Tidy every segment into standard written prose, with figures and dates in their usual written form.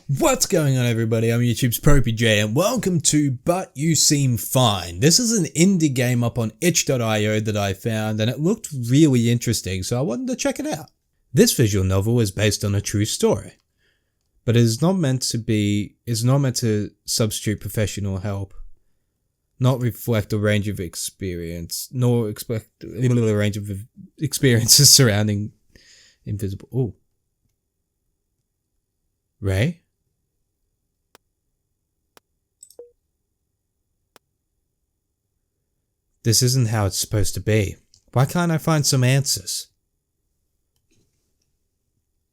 What's going on, everybody? I'm YouTube's popeyJN and welcome to But You Seem Fine. This is an indie game up on itch.io that I found and it looked really interesting, so I wanted to check it out. This visual novel is based on a true story, but it is not meant to substitute professional help, not reflect a range of experience, nor expect a range of experiences surrounding invisible. Oh, Ray? This isn't how it's supposed to be. Why can't I find some answers?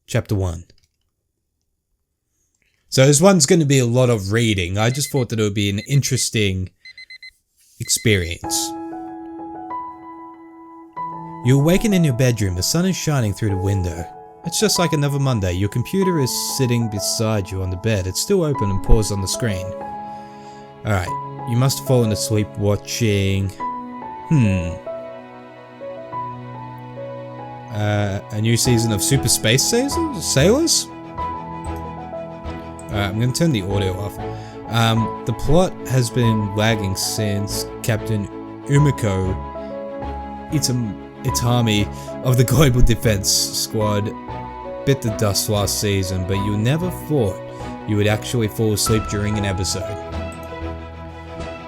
Chapter 1. So this one's going to be a lot of reading. I just thought that it would be an interesting experience. You awaken in your bedroom. The sun is shining through the window. It's just like another Monday. Your computer is sitting beside you on the bed. It's still open and paused on the screen. Alright, you must have fallen asleep watching... a new season of Super Space Sailors? I'm going to turn the audio off. The plot has been lagging since Captain Umiko Itami of the Global Defense Squad bit the dust last season, but you never thought you would actually fall asleep during an episode.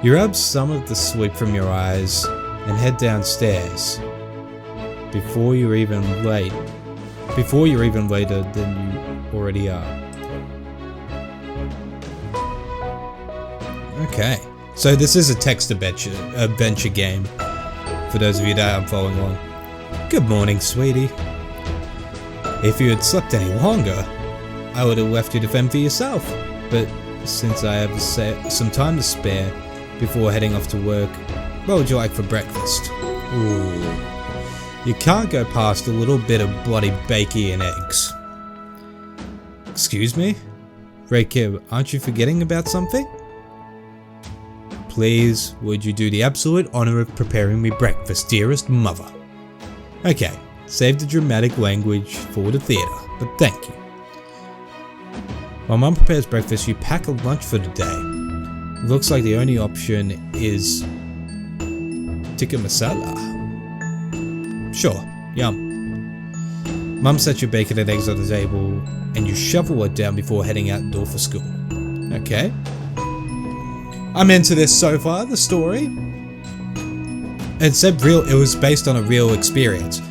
You rub some of the sleep from your eyes and head downstairs before you're even later than you already are. Okay, so this is a text adventure game, for those of you that aren't following along. Good morning, sweetie. If you had slept any longer, I would have left you to fend for yourself, but since I have some time to spare before heading off to work, what would you like for breakfast? Ooh, you can't go past a little bit of bloody bacon and eggs. Excuse me? Ray, aren't you forgetting about something? Please, would you do the absolute honor of preparing me breakfast, dearest mother? Okay, save the dramatic language for the theatre, but thank you. While Mum prepares breakfast, you pack a lunch for the day. It looks like the only option is tikka masala. Sure, yum. Mum sets your bacon and eggs on the table, and you shovel it down before heading out the door for school. Okay. I'm into this so far, the story. It was based on a real experience,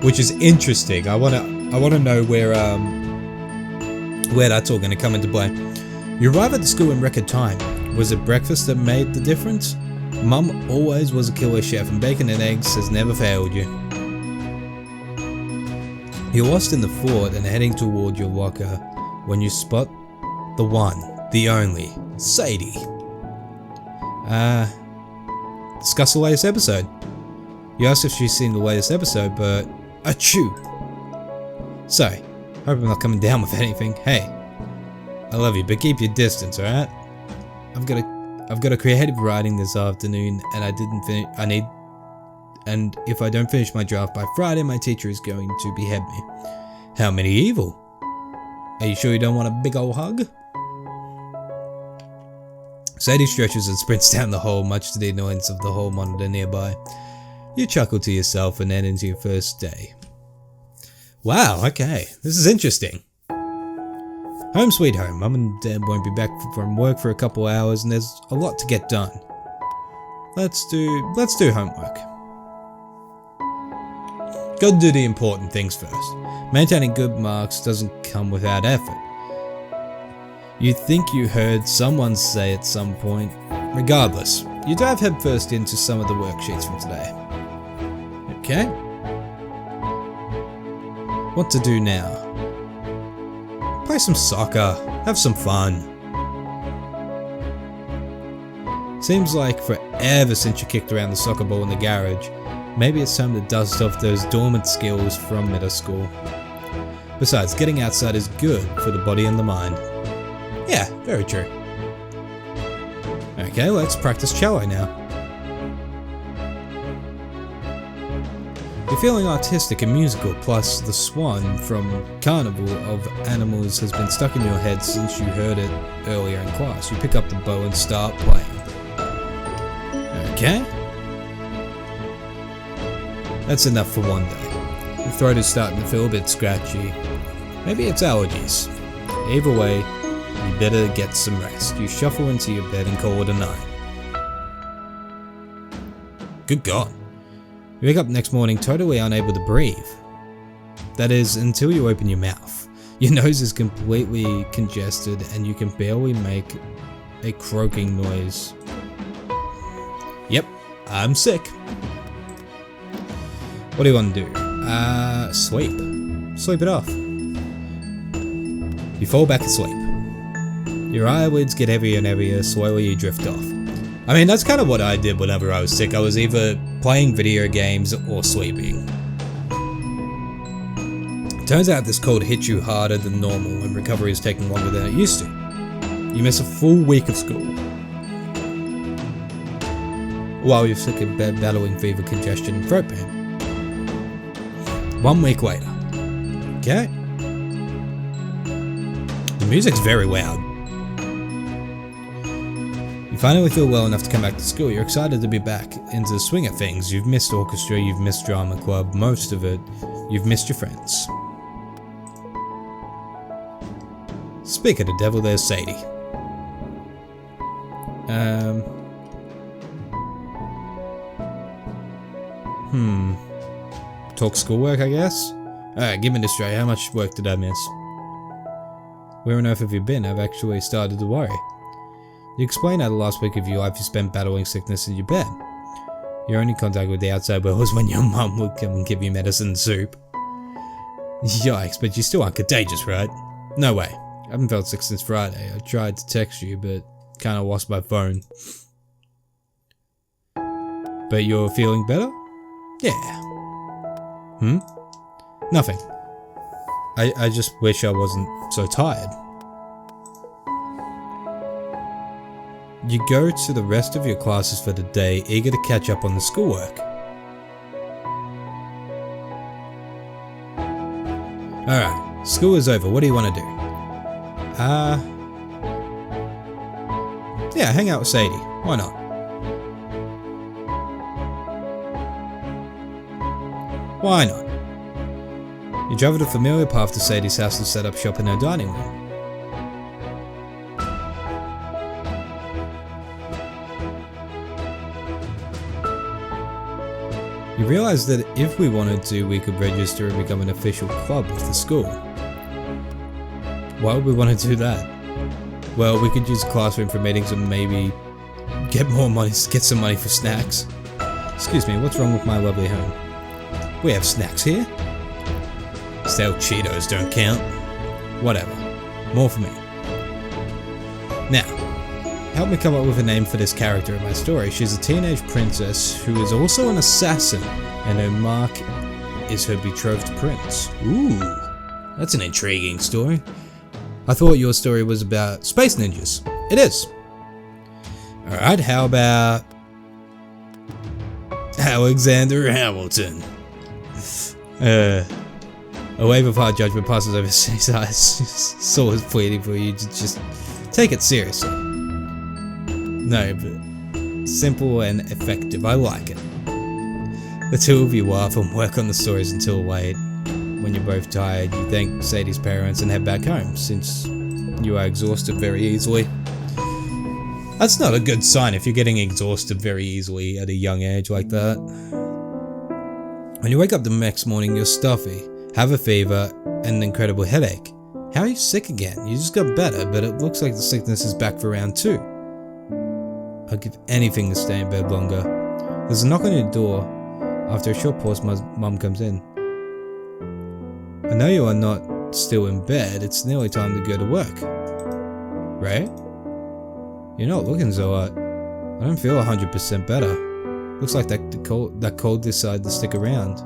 which is interesting. I wanna know where that's all gonna come into play. You arrive at the school in record time. Was it breakfast that made the difference? Mum always was a killer chef, and bacon and eggs has never failed you. You're lost in the fort and heading toward your locker when you spot the one, the only, Sadie. Discuss the latest episode. You asked if she's seen the latest episode, but achoo. Sorry, hope I'm not coming down with anything. Hey, I love you, but keep your distance, alright? I've got a creative writing this afternoon, and and if I don't finish my draft by Friday, my teacher is going to behead me. How medieval? Are you sure you don't want a big ol' hug? Sadie stretches and sprints down the hall, much to the annoyance of the hall monitor nearby. You chuckle to yourself and head into your first day. Wow, okay, this is interesting. Home sweet home. Mum and Dad won't be back from work for a couple hours and there's a lot to get done. Let's do homework. Gotta do the important things first. Maintaining good marks doesn't come without effort. You think you heard someone say at some point. Regardless, you dive headfirst into some of the worksheets from today. Okay. What to do now? Play some soccer, have some fun. Seems like forever since you kicked around the soccer ball in the garage. Maybe it's time to dust off those dormant skills from middle school. Besides, getting outside is good for the body and the mind. Yeah, very true. Okay, let's practice cello now. You're feeling artistic and musical, plus the swan from Carnival of Animals has been stuck in your head since you heard it earlier in class. You pick up the bow and start playing. Okay. That's enough for one day. Your throat is starting to feel a bit scratchy. Maybe it's allergies. Either way, you better get some rest. You shuffle into your bed and call it a night. Good God. You wake up next morning totally unable to breathe. That is, until you open your mouth. Your nose is completely congested and you can barely make a croaking noise. Yep, I'm sick. What do you want to do? Sleep. Sleep it off. You fall back asleep. Your eyelids get heavier and heavier, slowly you drift off. I mean, that's kind of what I did whenever I was sick. I was either playing video games or sleeping. Turns out this cold hits you harder than normal and recovery is taking longer than it used to. You miss a full week of school. While you're sick in bed battling fever, congestion and throat pain. 1 week later. Okay. The music's very loud. You finally feel well enough to come back to school. You're excited to be back into the swing of things. You've missed orchestra, you've missed drama club, most of it. You've missed your friends. Speak of the devil, there's Sadie. Talk schoolwork, I guess? Alright, give me this straight. How much work did I miss? Where on earth have you been? I've actually started to worry. You explained how the last week of your life you spent battling sickness in your bed. Your only contact with the outside world was when your mum would come and give you medicine and soup. Yikes, but you still aren't contagious, right? No way. I haven't felt sick since Friday. I tried to text you, but kinda lost my phone. But you're feeling better? Yeah. Nothing. I just wish I wasn't so tired. You go to the rest of your classes for the day, eager to catch up on the schoolwork. Alright, school is over. What do you want to do? Yeah, hang out with Sadie. Why not? Why not? You travel a familiar path to Sadie's house and set up shop in her dining room. You realize that if we wanted to, we could register and become an official club with the school. Why would we want to do that? Well, we could use the classroom for meetings and maybe get more money, get some money for snacks. Excuse me, what's wrong with my lovely home? We have snacks here? Stale Cheetos don't count. Whatever. More for me. Now, help me come up with a name for this character in my story. She's a teenage princess who is also an assassin, and her mark is her betrothed prince. Ooh, that's an intriguing story. I thought your story was about space ninjas. It is. Alright, how about Alexander Hamilton? A wave of hard judgment passes over his eyes. Saul is pleading for you to just take it seriously. No, but simple and effective. I like it. The two of you laugh and work on the stories until late. When you're both tired, you thank Sadie's parents and head back home, since you are exhausted very easily. That's not a good sign if you're getting exhausted very easily at a young age like that. When you wake up the next morning, you're stuffy, have a fever, and an incredible headache. How are you sick again? You just got better, but it looks like the sickness is back for round 2. I'd give anything to stay in bed longer. There's a knock on your door. After a short pause, my mum comes in. I know you are not still in bed. It's nearly time to go to work. Right? You're not looking so hot. I don't feel 100% better. Looks like that cold decided to stick around.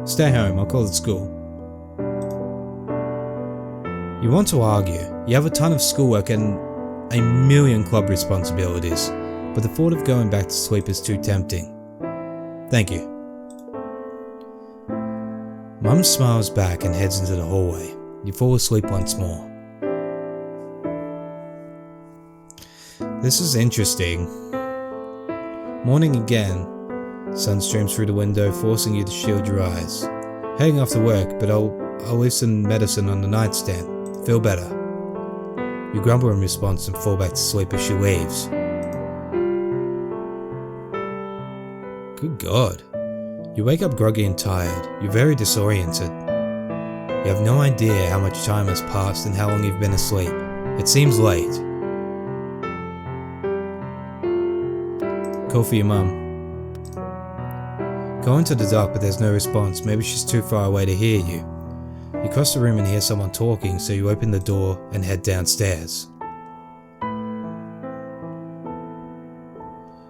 Stay home, I'll call it school. You want to argue. You have a ton of schoolwork and a million club responsibilities, but the thought of going back to sleep is too tempting. Thank you. Mum smiles back and heads into the hallway. You fall asleep once more. This is interesting. Morning again. Sun streams through the window, forcing you to shield your eyes. Heading off to work, but I'll leave some medicine on the nightstand. Feel better. You grumble in response and fall back to sleep as she leaves. Good God. You wake up groggy and tired. You're very disoriented. You have no idea how much time has passed and how long you've been asleep. It seems late. Call for your mum. Go into the dark, but there's no response. Maybe she's too far away to hear you. You cross the room and hear someone talking, so you open the door and head downstairs.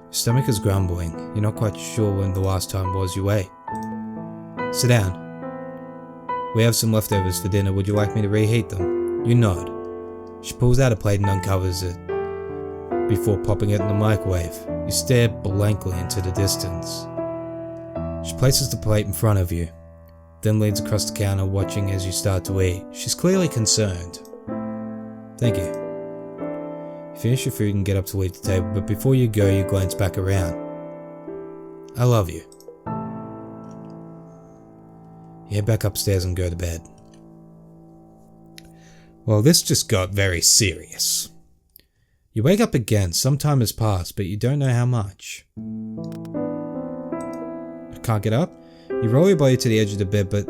Your stomach is grumbling. You're not quite sure when the last time was you ate. Sit down. We have some leftovers for dinner. Would you like me to reheat them? You nod. She pulls out a plate and uncovers it before popping it in the microwave. You stare blankly into the distance. She places the plate in front of you, then leans across the counter watching as you start to eat. She's clearly concerned. Thank you. You finish your food and get up to leave the table, but before you go you glance back around. I love you. You head back upstairs and go to bed. Well, this just got very serious. You wake up again. Some time has passed, but you don't know how much. Can't get up? You roll your body to the edge of the bed, but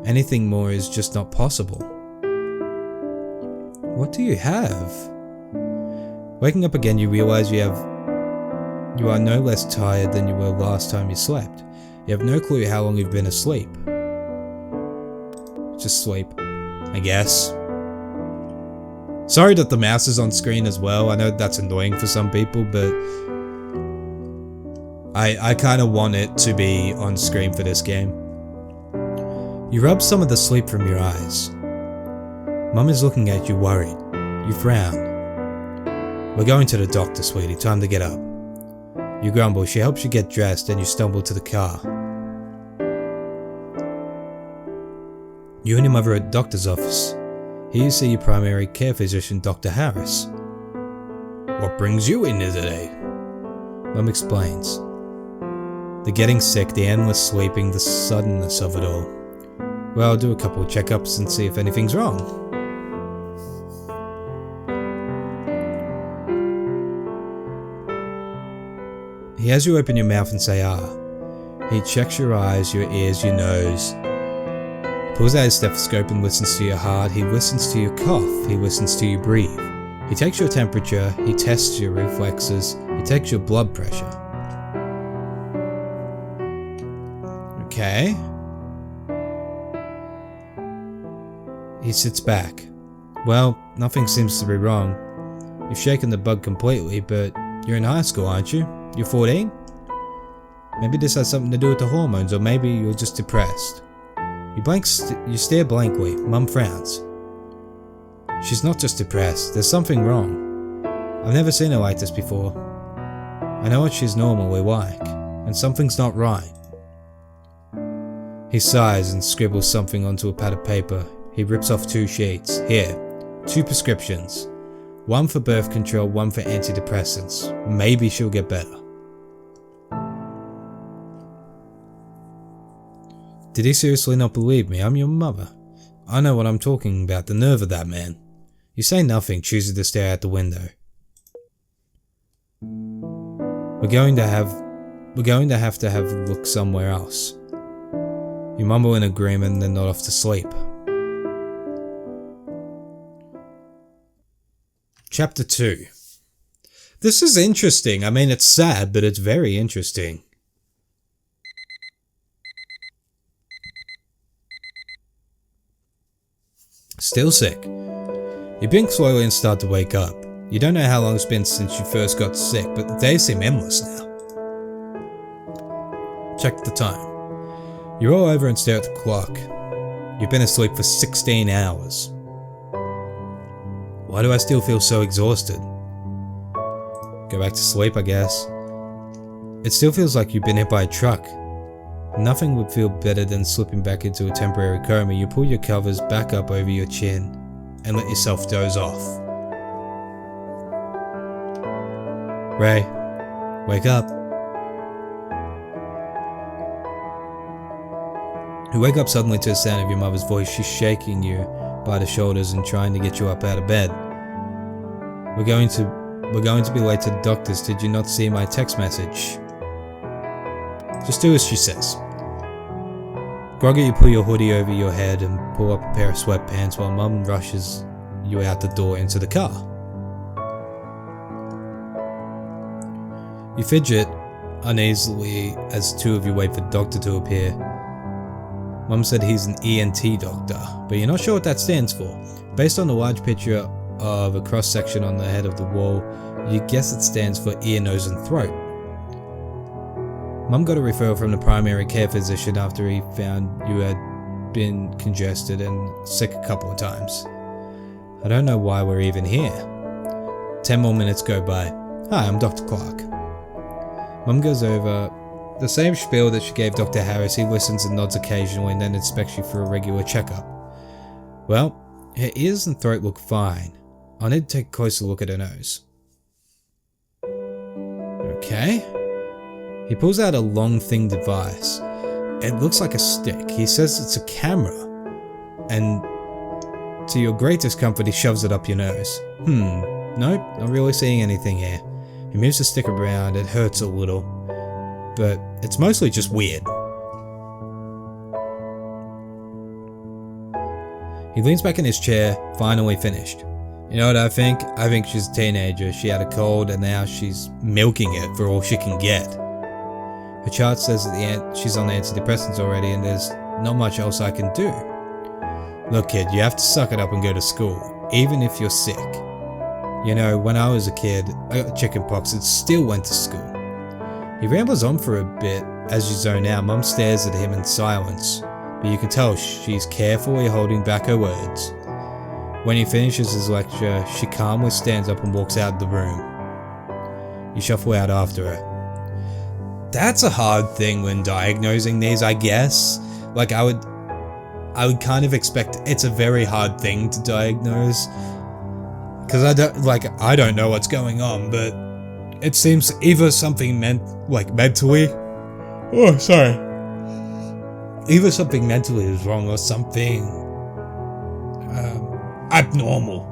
anything more is just not possible. What do you have? Waking up again, you realize you are no less tired than you were last time you slept. You have no clue how long you've been asleep. Just sleep, I guess. Sorry that the mouse is on screen as well. I know that's annoying for some people, but I kind of want it to be on screen for this game. You rub some of the sleep from your eyes. Mum is looking at you worried. You frown. We're going to the doctor, sweetie. Time to get up. You grumble. She helps you get dressed and you stumble to the car. You and your mother are at the doctor's office. Here you see your primary care physician, Dr. Harris. What brings you in here today? Mum explains. The getting sick, the endless sleeping, the suddenness of it all. Well, I'll do a couple of checkups and see if anything's wrong. He has you open your mouth and say ah. He checks your eyes, your ears, your nose. He pulls out his stethoscope and listens to your heart. He listens to your cough. He listens to you breathe. He takes your temperature. He tests your reflexes. He takes your blood pressure. Okay. He sits back. Well, nothing seems to be wrong. You've shaken the bug completely, but you're in high school, aren't you? You're 14? Maybe this has something to do with the hormones, or maybe you're just depressed. You stare blankly. Mum frowns. She's not just depressed. There's something wrong. I've never seen her like this before. I know what she's normally like, and something's not right. He sighs and scribbles something onto a pad of paper. He rips off 2 sheets. Here, 2 prescriptions. One for birth control, one for antidepressants. Maybe she'll get better. Did he seriously not believe me? I'm your mother. I know what I'm talking about. The nerve of that man. You say nothing, choosing to stare out the window. We're going to have a look somewhere else. You mumble in agreement and then nod off to sleep. Chapter 2. This is interesting. I mean, it's sad, but it's very interesting. Still sick. You blink slowly and start to wake up. You don't know how long it's been since you first got sick, but the days seem endless now. Check the time. You roll over and stare at the clock. You've been asleep for 16 hours. Why do I still feel so exhausted? Go back to sleep, I guess. It still feels like you've been hit by a truck. Nothing would feel better than slipping back into a temporary coma. You pull your covers back up over your chin and let yourself doze off. Ray, wake up. You wake up suddenly to the sound of your mother's voice. She's shaking you by the shoulders and trying to get you up out of bed. We're going to be late to the doctor's. Did you not see my text message? Just do as she says. Groggy, you pull your hoodie over your head and pull up a pair of sweatpants while Mum rushes you out the door into the car. You fidget uneasily as two of you wait for the doctor to appear. Mum said he's an ENT doctor, but you're not sure what that stands for. Based on the large picture of a cross-section on the head of the wall, you guess it stands for ear, nose and throat. Mum got a referral from the primary care physician after he found you had been congested and sick a couple of times. I don't know why we're even here. 10 more minutes go by. Hi, I'm Dr. Clark. Mum goes over the same spiel that she gave Dr. Harris. He listens and nods occasionally and then inspects you for a regular checkup. Well, her ears and throat look fine. I need to take a closer look at her nose. Okay. He pulls out a long thin device. It looks like a stick. He says it's a camera. And to your great discomfort, he shoves it up your nose. Nope, not really seeing anything here. He moves the stick around. It hurts a little. But it's mostly just weird. He leans back in his chair, finally finished. You know what I think? I think she's a teenager. She had a cold and now she's milking it for all she can get. Her chart says that she's on the antidepressants already and there's not much else I can do. Look kid, you have to suck it up and go to school, even if you're sick. You know, when I was a kid, I got chickenpox and still went to school. He rambles on for a bit as you zone out. Mum stares at him in silence, but you can tell she's carefully holding back her words. When he finishes his lecture, she calmly stands up and walks out of the room. You shuffle out after her. That's a hard thing when diagnosing these, I guess. Like I would kind of expect it's a very hard thing to diagnose. Cause I don't know what's going on, but it seems either something mentally. Oh, sorry. Either something mentally is wrong or something abnormal.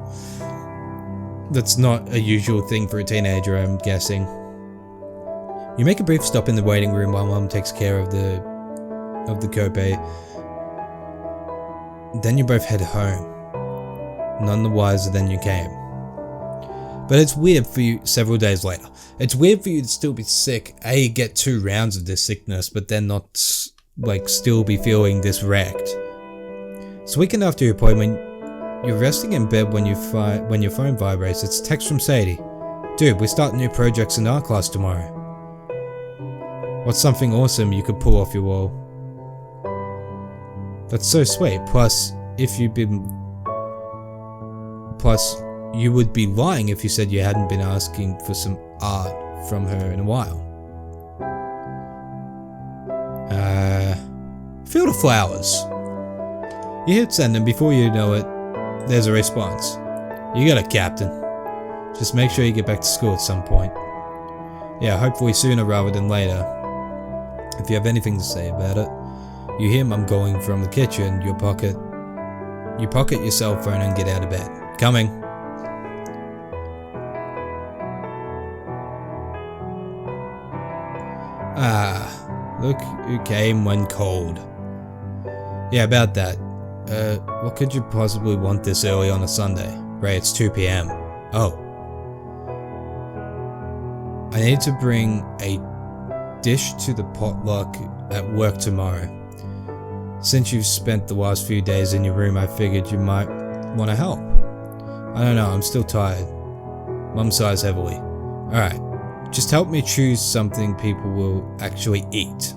That's not a usual thing for a teenager, I'm guessing. You make a brief stop in the waiting room while Mum takes care of the copay. Then you both head home, none the wiser than you came. But it's weird for you several days later. It's weird for you to still be sick, get 2 rounds of this sickness, but then not still be feeling this wrecked. It's a weekend after your appointment. You're resting in bed when your phone vibrates. It's a text from Sadie. Dude, we're starting new projects in art class tomorrow. What's something awesome you could pull off your wall? That's so sweet. Plus, you would be lying if you said you hadn't been asking for some art from her in a while. Field of flowers. You hit send and before you know it, there's a response. You got it, Captain. Just make sure you get back to school at some point. Yeah, hopefully sooner rather than later. If you have anything to say about it. You hear Mum going from the kitchen. You pocket your cell phone and get out of bed. Coming. Look who came when cold. Yeah, about that. What could you possibly want this early on a Sunday? Ray, it's 2 PM. Oh. I need to bring a dish to the potluck at work tomorrow. Since you've spent the last few days in your room, I figured you might want to help. I don't know, I'm still tired. Mum sighs heavily. Alright, just help me choose something people will actually eat.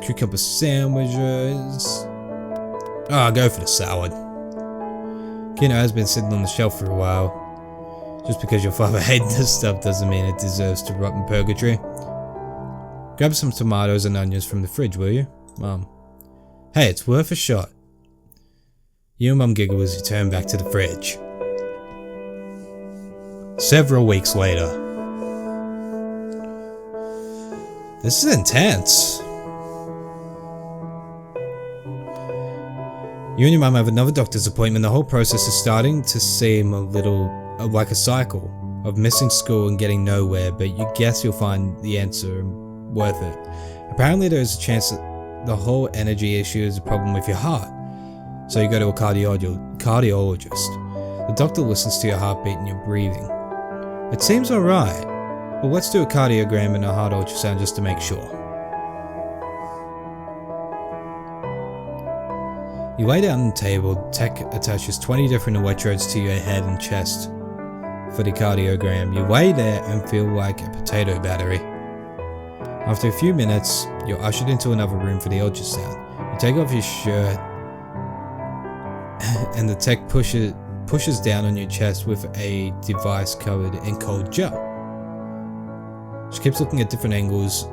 Cucumber sandwiches. I'll go for the salad. Kino has been sitting on the shelf for a while. Just because your father hated this stuff doesn't mean it deserves to rot in purgatory. Grab some tomatoes and onions from the fridge, will you? Mum. Hey, it's worth a shot. You and Mum giggle as you turn back to the fridge. Several weeks later. This is intense. You and your mum have another doctor's appointment. The whole process is starting to seem a little like a cycle of missing school and getting nowhere, but you guess you'll find the answer worth it. Apparently there is a chance that the whole energy issue is a problem with your heart. So you go to a cardiologist. The doctor listens to your heartbeat and your breathing. It seems alright, but let's do a cardiogram and a heart ultrasound just to make sure. You lay down on the table. Tech attaches 20 different electrodes to your head and chest for the cardiogram. You lay there and feel like a potato battery. After a few minutes, you're ushered into another room for the ultrasound. You take off your shirt and the tech pushes down on your chest with a device covered in cold gel. She keeps looking at different angles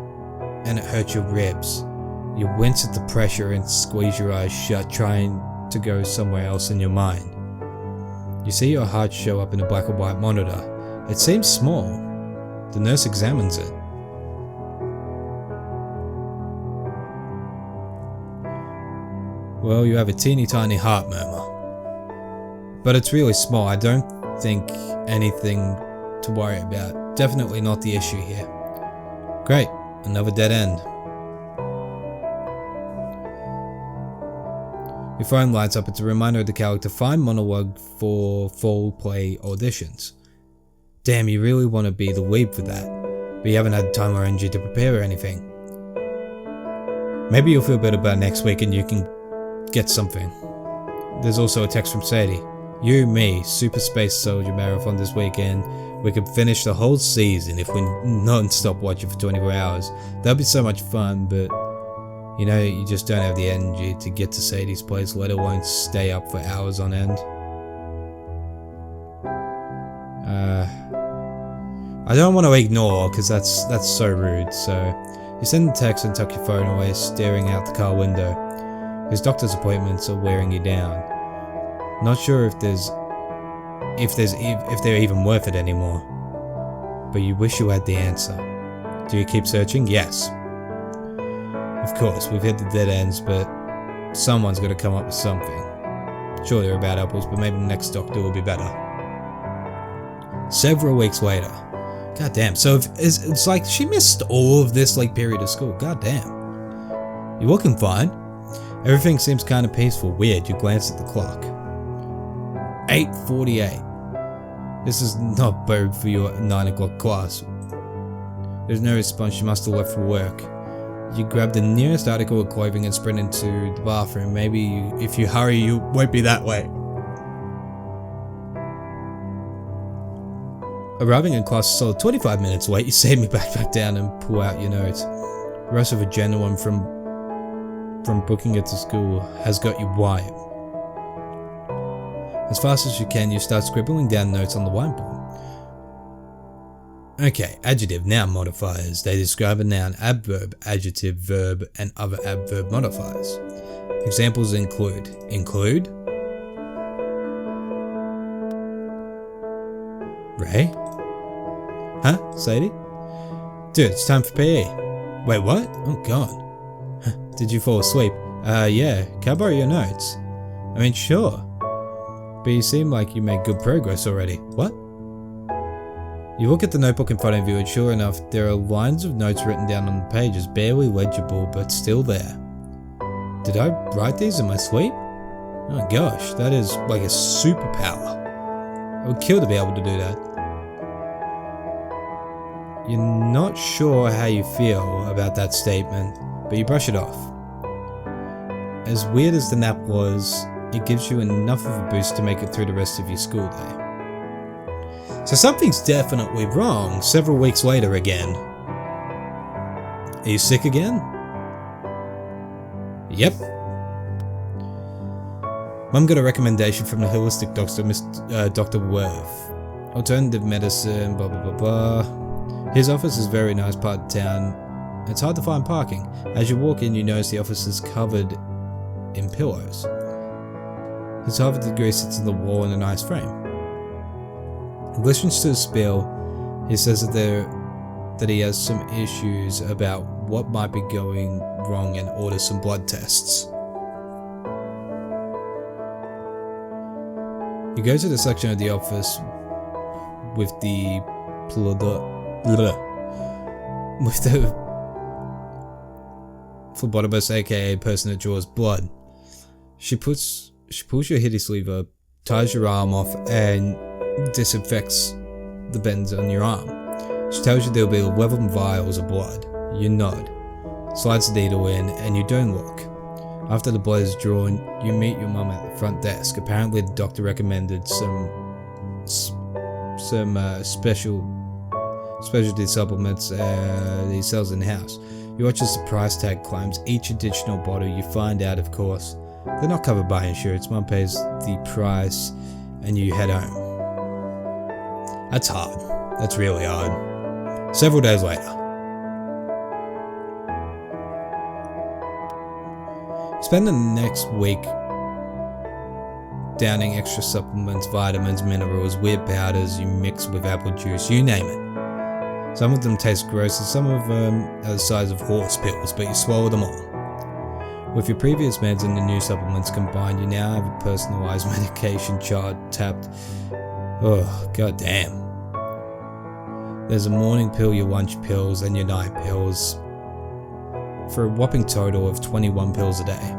and it hurts your ribs. You wince at the pressure and squeeze your eyes shut, trying to go somewhere else in your mind. You see your heart show up in a black and white monitor. It seems small. The nurse examines it. Well, you have a teeny tiny heart murmur. But it's really small. I don't think anything to worry about. Definitely not the issue here. Great, another dead end. Your phone lights up. It's a reminder of the character. Find monologue for fall play auditions. Damn, you really want to be the lead for that, but you haven't had time or energy to prepare or anything. Maybe you'll feel better about next week and you can get something. There's also a text from Sadie. You, me, Super Space Soldier Marathon this weekend. We could finish the whole season if we non-stop watch it for 24 hours. That'd be so much fun, but you know, you just don't have the energy to get to Sadie's place, let alone stay up for hours on end. I don't want to ignore, because that's so rude, so you send the text and tuck your phone away, staring out the car window. His doctor's appointments are wearing you down. Not sure if they're even worth it anymore. But you wish you had the answer. Do you keep searching? Yes. Of course, we've hit the dead ends, but someone's got to come up with something. Sure, they're about apples, but maybe the next doctor will be better. Several weeks later. God damn, so it's like she missed all of this period of school. God damn. You're looking fine. Everything seems kind of peaceful. Weird, you glance at the clock. 8:48. This is not bad for your 9 o'clock class. There's no response. She must have left for work. You grab the nearest article of clothing and sprint into the bathroom. Maybe if you hurry, you won't be that late. Arriving in class a solid 25 minutes late, you save me back down and pull out your notes. The rest of a genuine from booking it to school has got you wired. As fast as you can, you start scribbling down notes on the whiteboard. Okay, adjective, noun modifiers. They describe a noun, adverb, adjective, verb, and other adverb modifiers. Examples include Ray? Huh? Sadie? Dude, it's time for PE. Wait, what? Oh god. Did you fall asleep? Yeah. Can I borrow your notes? I mean, sure. But you seem like you made good progress already. What? You look at the notebook in front of you and sure enough, there are lines of notes written down on the pages, barely legible, but still there. Did I write these in my sleep? Oh gosh, that is like a superpower. I would kill to be able to do that. You're not sure how you feel about that statement, but you brush it off. As weird as the nap was, it gives you enough of a boost to make it through the rest of your school day. So something's definitely wrong several weeks later again. Are you sick again? Yep. Mum got a recommendation from the holistic doctor, Dr. Worth. Alternative medicine, blah blah blah blah. His office is very nice part of town. It's hard to find parking. As you walk in, you notice the office is covered in pillows. His Harvard degree sits in the wall in a nice frame. He listens to the spiel. He says that he has some issues about what might be going wrong and orders some blood tests. You go to the section of the office with the phlebotomist, aka person that draws blood. She pulls your hitty sleeve up, ties your arm off, and disinfects the bends on your arm. She tells you there will be 11 vials of blood. You nod, slides the needle in, and you don't look. After the blood is drawn, you meet your mum at the front desk. Apparently the doctor recommended some specialty supplements he sells in the house. You watch as the price tag climbs each additional bottle. You find out, of course, they're not covered by insurance. Mum pays the price and you head home. That's hard. That's really hard. Several days later. Spend the next week downing extra supplements, vitamins, minerals, weird powders you mix with apple juice, you name it. Some of them taste gross and some of them are the size of horse pills, but you swallow them all. With your previous meds and the new supplements combined, you now have a personalized medication chart tapped. Oh, goddamn. There's a morning pill, your lunch pills, and your night pills, for a whopping total of 21 pills a day.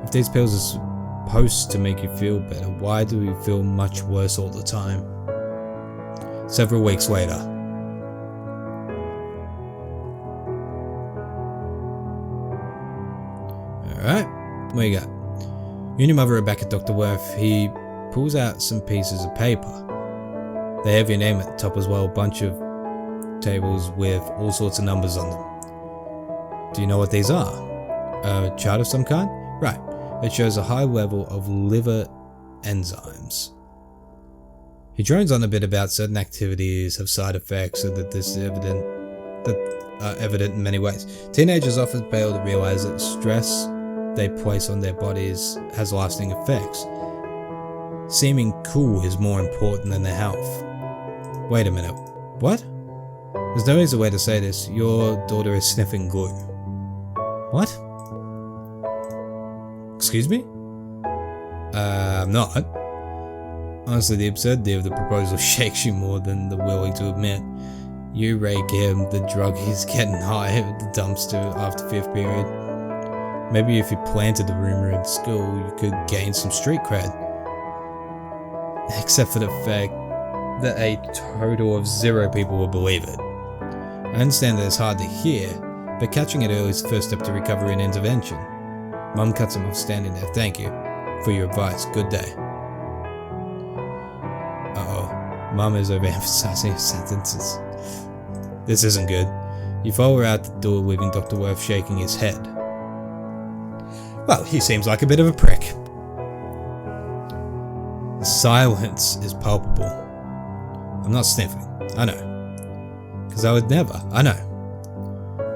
If these pills are supposed to make you feel better, why do you feel much worse all the time? Several weeks later. Alright, what you got? You and your mother are back at Dr. Worth. He pulls out some pieces of paper. They have your name at the top as well, a bunch of tables with all sorts of numbers on them. Do you know what these are? A chart of some kind? Right. It shows a high level of liver enzymes. He drones on a bit about certain activities have side effects and that this is evident in many ways. Teenagers often fail to realize that the stress they place on their bodies has lasting effects. Seeming cool is more important than their health. Wait a minute. What? There's no easy way to say this. Your daughter is sniffing glue. What? Excuse me? I'm not. Honestly, the absurdity of the proposal shakes you more than the willing to admit. You rake him the drug he's getting high at the dumpster after 5th period. Maybe if you planted the rumor in school, you could gain some street cred. Except for the fact that a total of 0 people will believe it. I understand that it's hard to hear, but catching it early is the first step to recovery and intervention. Mum cuts him off standing there. Thank you for your advice. Good day. Uh-oh. Mum is overemphasizing her sentences. This isn't good. You follow her out the door, leaving Dr. Worth shaking his head. Well, he seems like a bit of a prick. The silence is palpable. I'm not sniffing. I know. Because I would never. I know.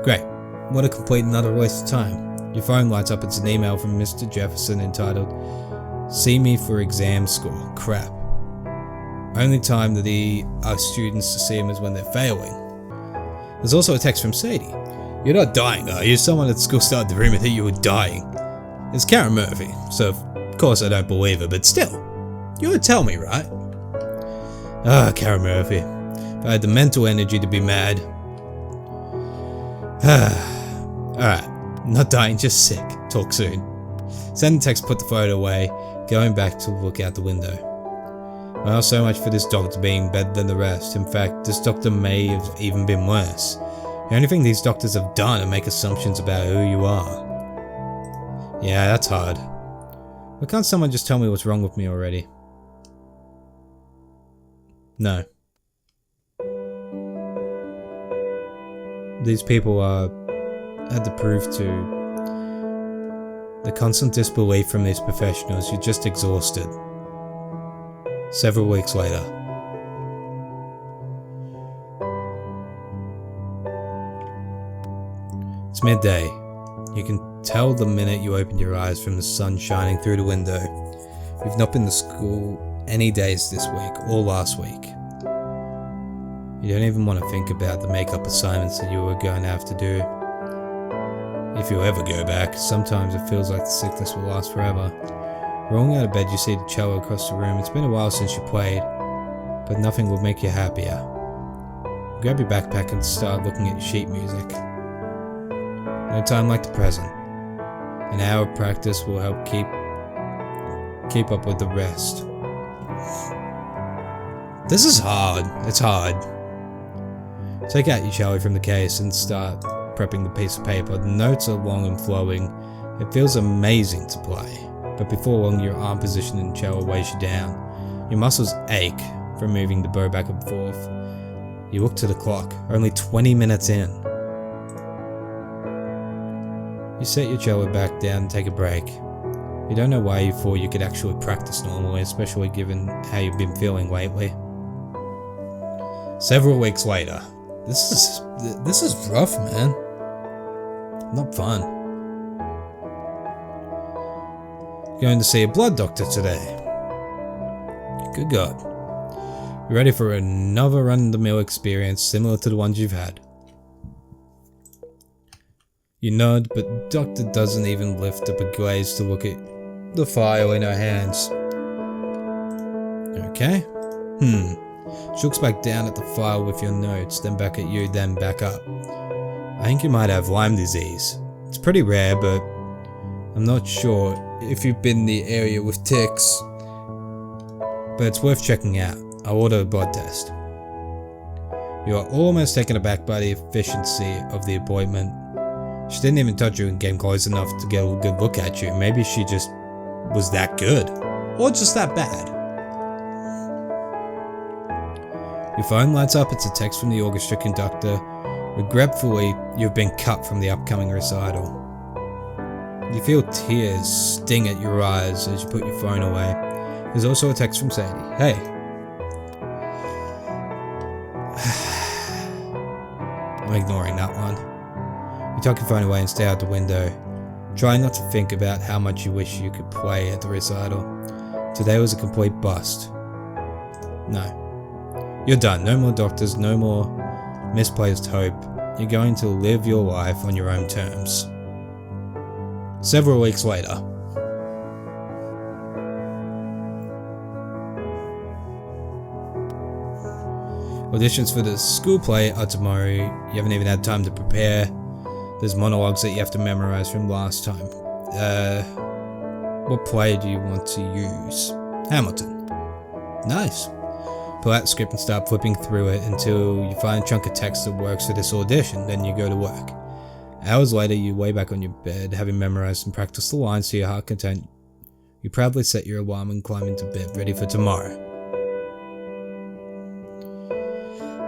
Great. What a complete and utter waste of time. Your phone lights up. It's an email from Mr. Jefferson entitled, "See me for exam score." Crap. Only time that he asks students to see him is when they're failing. There's also a text from Sadie. "You're not dying, are you? Someone at school started the rumor that you were dying." It's Karen Murphy, so of course I don't believe her, but still. You would tell me, right? Ah, Karen Murphy. If I had the mental energy to be mad. Alright, not dying, just sick. Talk soon. Send the text, put the photo away, going back to look out the window. Well, so much for this doctor being better than the rest. In fact, this doctor may have even been worse. The only thing these doctors have done is make assumptions about who you are. Yeah, that's hard. Why can't someone just tell me what's wrong with me already? No. These people had to prove to the constant disbelief from these professionals. You're just exhausted. Several weeks later. It's midday. You can tell the minute you open your eyes from the sun shining through the window. You've not been to school any days this week or last week. You don't even want to think about the makeup assignments that you were going to have to do. If you ever go back, sometimes it feels like the sickness will last forever. Rolling out of bed, you see the cello across the room. It's been a while since you played, but nothing will make you happier. Grab your backpack and start looking at your sheet music. No time like the present. An hour of practice will help keep up with the rest. This is hard. It's hard. Take out your cello from the case and start prepping the piece of paper. The notes are long and flowing. It feels amazing to play, but before long your arm position in the cello weighs you down. Your muscles ache from moving the bow back and forth. You look to the clock, only 20 minutes in. You set your cello back down and take a break. You don't know why you thought you could actually practice normally, especially given how you've been feeling lately. Several weeks later. This is rough, man. Not fun. Going to see a blood doctor today. Good God. You ready for another run-of-the-mill experience similar to the ones you've had? You nod, but the doctor doesn't even lift up a gaze to look at the file in her hands. Okay. She looks back down at the file with your notes, then back at you, then back up. I think you might have Lyme disease. It's pretty rare, but I'm not sure if you've been in the area with ticks. But it's worth checking out. I'll order a blood test. You are almost taken aback by the efficiency of the appointment. She didn't even touch you and came close enough to get a good look at you. Maybe she just was that good. Or just that bad. Your phone lights up. It's a text from the orchestra conductor. Regretfully, you've been cut from the upcoming recital. You feel tears sting at your eyes as you put your phone away. There's also a text from Sadie. Hey. I'm ignoring that one. You tuck your phone away and stare out the window. Try not to think about how much you wish you could play at the recital. Today was a complete bust. No. You're done. No more doctors, no more misplaced hope. You're going to live your life on your own terms. Several weeks later. Auditions for the school play are tomorrow. You haven't even had time to prepare. There's monologues that you have to memorize from last time. What play do you want to use? Hamilton. Nice. Pull out the script and start flipping through it until you find a chunk of text that works for this audition, then you go to work. Hours later, you lay back on your bed, having memorized and practiced the lines to your heart content. You proudly set your alarm and climb into bed, ready for tomorrow.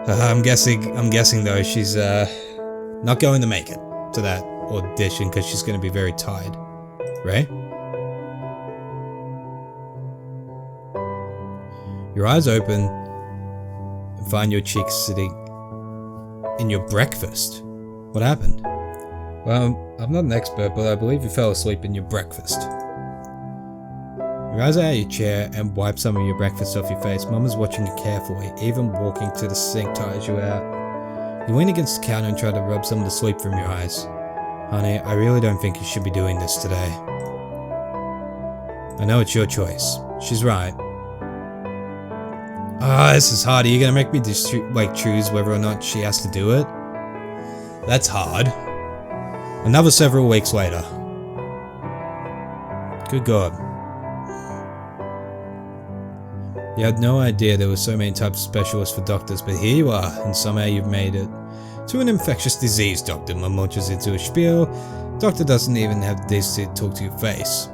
I'm guessing though, she's not going to make it to that audition because she's going to be very tired, right? Your eyes open and find your cheeks sitting in your breakfast. What happened? Well, I'm not an expert, but I believe you fell asleep in your breakfast. You rise out of your chair and wipe some of your breakfast off your face. Mum is watching you carefully, even walking to the sink tires you out. You lean against the counter and try to rub some of the sleep from your eyes. Honey, I really don't think you should be doing this today. I know it's your choice. She's right. This is hard. Are you gonna make me just choose whether or not she has to do it? That's hard. Another several weeks later. Good God. You had no idea there were so many types of specialists for doctors, but here you are, and somehow you've made it to an infectious disease doctor. Mum launches into a spiel. Doctor doesn't even have the decency to talk to your face.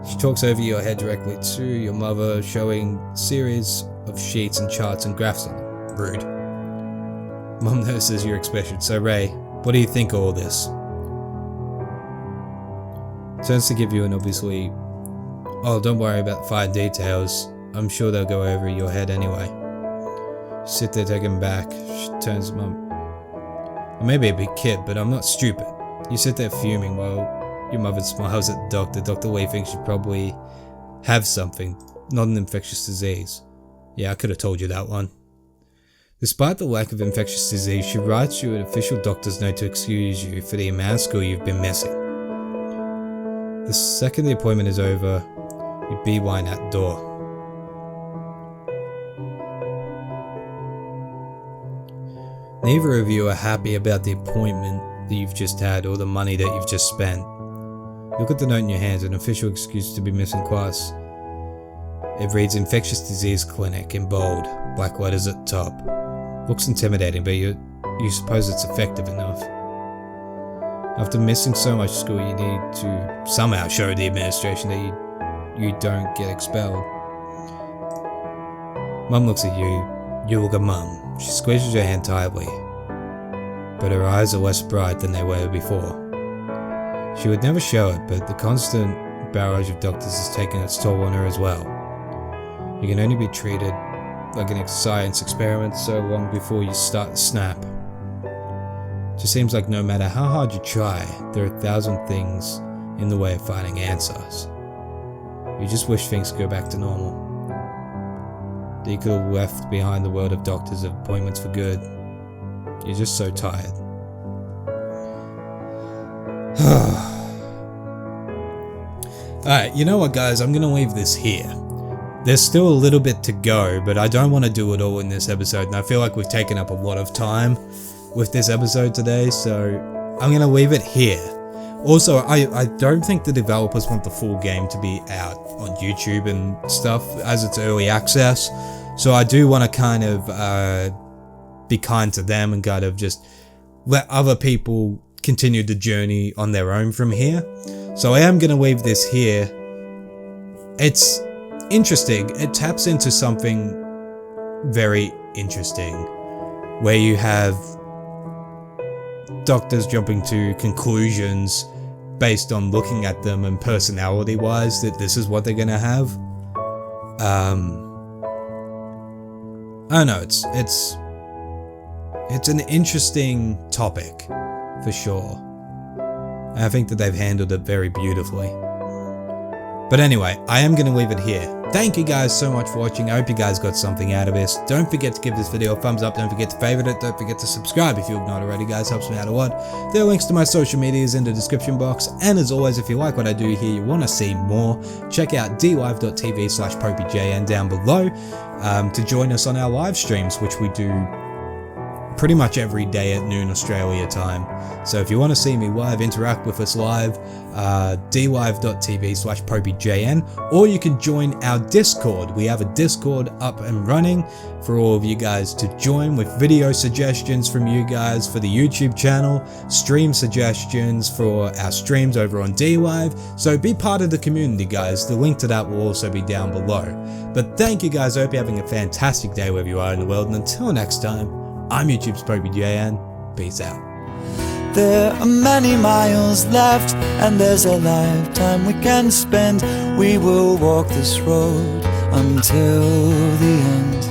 She talks over your head directly to your mother, showing a series of sheets and charts and graphs on them. Rude. Mum notices your expression. So Ray, what do you think of all this? Turns to give you an obviously, oh, don't worry about the fine details. I'm sure they'll go over your head anyway. You sit there taken back. She turns to Mum. I may be a big kid, but I'm not stupid. You sit there fuming while your mother smiles at the doctor. Dr. Lee thinks you probably have something, not an infectious disease. Yeah, I could have told you that one. Despite the lack of infectious disease, she writes you an official doctor's note to excuse you for the amount of school you've been missing. The second the appointment is over, you beeline out the door. Neither of you are happy about the appointment that you've just had or the money that you've just spent. Look at the note in your hands, an official excuse to be missing class. It reads infectious disease clinic in bold, black letters at the top. Looks intimidating, but you suppose it's effective enough. After missing so much school, you need to somehow show the administration that you don't get expelled. Mum looks at you. You look at Mum. She squeezes your hand tightly, but her eyes are less bright than they were before. She would never show it, but the constant barrage of doctors is taking its toll on her as well. You can only be treated like an science experiment so long before you start to snap. It just seems like no matter how hard you try, there are 1,000 things in the way of finding answers. You just wish things could go back to normal. That you could have left behind the world of doctors and appointments for good. You're just so tired. Alright, you know what guys, I'm gonna leave this here. There's still a little bit to go, but I don't want to do it all in this episode, and I feel like we've taken up a lot of time with this episode today, so I'm gonna leave it here. Also, I don't think the developers want the full game to be out on YouTube and stuff, as it's early access, so I do want to kind of be kind to them and kind of just let other people continue the journey on their own from here. So I am going to leave this here. It's interesting. It taps into something very interesting, where you have doctors jumping to conclusions based on looking at them and personality wise that this is what they're going to have. I don't know, it's an interesting topic for sure. And I think that they've handled it very beautifully. But anyway, I am going to leave it here. Thank you guys so much for watching. I hope you guys got something out of this. Don't forget to give this video a thumbs up. Don't forget to favorite it. Don't forget to subscribe if you've not already, guys. Helps me out a lot. There are links to my social medias in the description box. And as always, if you like what I do here, you want to see more, check out DLive.tv/popeyJN down below to join us on our live streams, which we do pretty much every day at noon Australia time. So if you want to see me live, interact with us live, DLive.tv/popeyJN, or you can join our Discord. We have a Discord up and running for all of you guys to join, with video suggestions from you guys for the YouTube channel, stream suggestions for our streams over on DLive. So be part of the community, guys. The link to that will also be down below. But thank you guys. I hope you're having a fantastic day wherever you are in the world. And until next time, I'm YouTube's popeyJN. Peace out. There are many miles left, and there's a lifetime we can spend. We will walk this road until the end.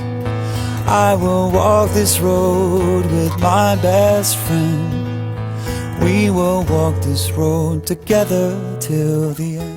I will walk this road with my best friend. We will walk this road together till the end.